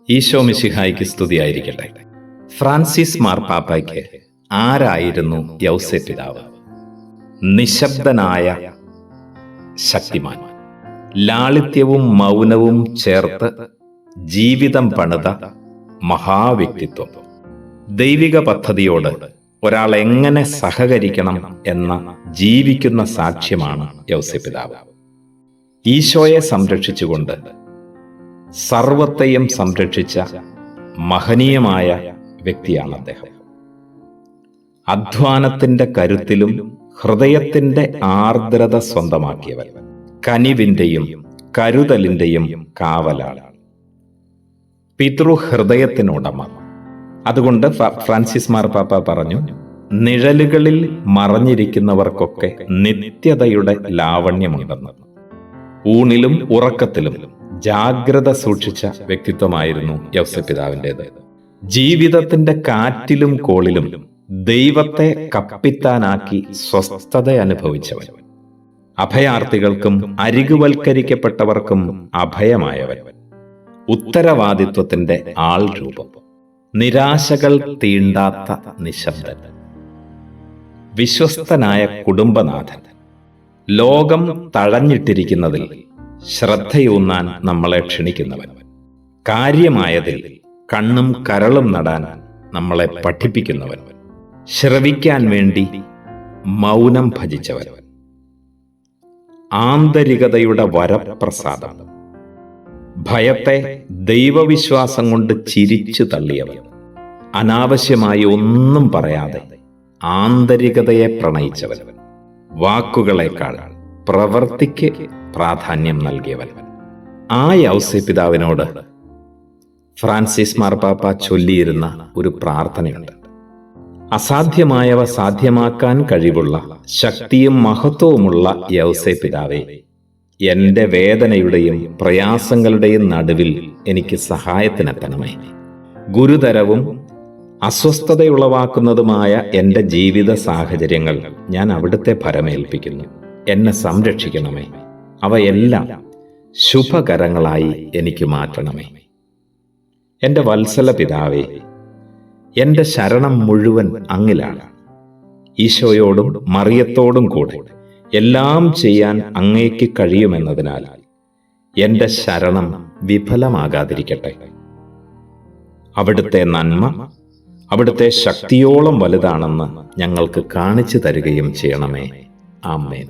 ഈശോ മിശിഹായ്ക്ക് സ്തുതിയായിരിക്കട്ടെ. ഫ്രാൻസിസ് മാർപ്പാപ്പയ്ക്ക് ആരായിരുന്നു യൗസേപ്പ് പിതാവ്? നിശബ്ദനായ ശക്തിമാൻ, ലാളിത്യവും മൗനവും ചേർത്ത് ജീവിതം പണിത മഹാവ്യക്തിത്വം. ദൈവിക പദ്ധതിയോട് ഒരാൾ എങ്ങനെ സഹകരിക്കണം എന്ന ജീവിക്കുന്ന സാക്ഷ്യമാണ് യൗസേപ്പ് പിതാവ്. ഈശോയെ സംരക്ഷിച്ചുകൊണ്ട് സർവത്തെയും സംരക്ഷിച്ച മഹനീയമായ വ്യക്തിയാണ് അദ്ദേഹം. അധ്വാനത്തിന്റെ കരുത്തിലും ഹൃദയത്തിന്റെ ആർദ്രത സ്വന്തമാക്കിയവൻ, കനിവിന്റെയും കരുതലിന്റെയും കാവലാണ്, പിതൃഹൃദയത്തിനുടമ. അതുകൊണ്ട് ഫ്രാൻസിസ് മാർപ്പാപ്പ പറഞ്ഞു, നിഴലുകളിൽ മറഞ്ഞിരിക്കുന്നവർക്കൊക്കെ നിത്യതയുടെ ലാവണ്യമുണ്ടെന്ന്. ഊണിലും ഉറക്കത്തിലും ജാഗ്രത സൂക്ഷിച്ച വ്യക്തിത്വമായിരുന്നു യൗസേപ്പ് പിതാവിൻ്റെത്. ജീവിതത്തിന്റെ കാറ്റിലും കോളിലും ദൈവത്തെ കപ്പിത്താനാക്കി സ്വസ്ഥത അനുഭവിച്ചവൻ, അഭയാർത്ഥികൾക്കും അരികുവൽക്കരിക്കപ്പെട്ടവർക്കും അഭയമായവൻ, ഉത്തരവാദിത്വത്തിന്റെ ആൾ രൂപം, നിരാശകൾ തീണ്ടാത്ത നിശബ്ദൻ, വിശ്വസ്തനായ കുടുംബനാഥൻ, ലോകം തഴഞ്ഞിട്ടിരിക്കുന്നതിൽ ശ്രദ്ധയൂന്നാൻ നമ്മളെ ക്ഷണിക്കുന്നവൻ, കാര്യമായതിൽ കണ്ണും കരളും നടാൻ നമ്മളെ പഠിപ്പിക്കുന്നവൻ, ശ്രവിക്കാൻ വേണ്ടി മൗനം ഭജിച്ചവൻ, ആന്തരികതയുടെ വരപ്രസാദം, ഭയത്തെ ദൈവവിശ്വാസം കൊണ്ട് ചിരിച്ചു തള്ളിയവൻ, അനാവശ്യമായി ഒന്നും പറയാതെ ആന്തരികതയെ പ്രണയിച്ചവൻ, വാക്കുകളെക്കാൾ പ്രവൃത്തിക്ക് പ്രാധാന്യം നൽകിയവൻ. ആ യൗസേപ്പ് പിതാവിനോട് ഫ്രാൻസിസ് മാർപ്പാപ്പ ചൊല്ലിയിരുന്ന ഒരു പ്രാർത്ഥനയുണ്ട്. അസാധ്യമായവ സാധ്യമാക്കാൻ കഴിവുള്ള ശക്തിയും മഹത്വവുമുള്ള യൗസേപ്പ് പിതാവേ, എന്റെ വേദനയുടെയും പ്രയാസങ്ങളുടെയും നടുവിൽ എനിക്ക് സഹായത്തിനെത്തണമേ. ഗുരുതരവും അസ്വസ്ഥതയുളവാക്കുന്നതുമായ എൻ്റെ ജീവിത സാഹചര്യങ്ങൾ ഞാൻ അവിടുത്തെ ഭരമേൽപ്പിക്കുന്നു. എന്നെ സംരക്ഷിക്കണമേ. അവയെല്ലാം ശുഭകരങ്ങളായി എനിക്ക് മാറ്റണമേ. എൻ്റെ വത്സല പിതാവേ, എൻ്റെ ശരണം മുഴുവൻ അങ്ങിലാണ്. ഈശോയോടും മറിയത്തോടും കൂടെ എല്ലാം ചെയ്യാൻ അങ്ങേക്ക് കഴിയുമെന്നതിനാൽ എൻ്റെ ശരണം വിഫലമാകാതിരിക്കട്ടെ. അവിടുത്തെ നന്മ അവിടുത്തെ ശക്തിയോളം വലുതാണെന്ന് ഞങ്ങൾക്ക് കാണിച്ചു തരികയും ചെയ്യണമേ. ആമേൻ.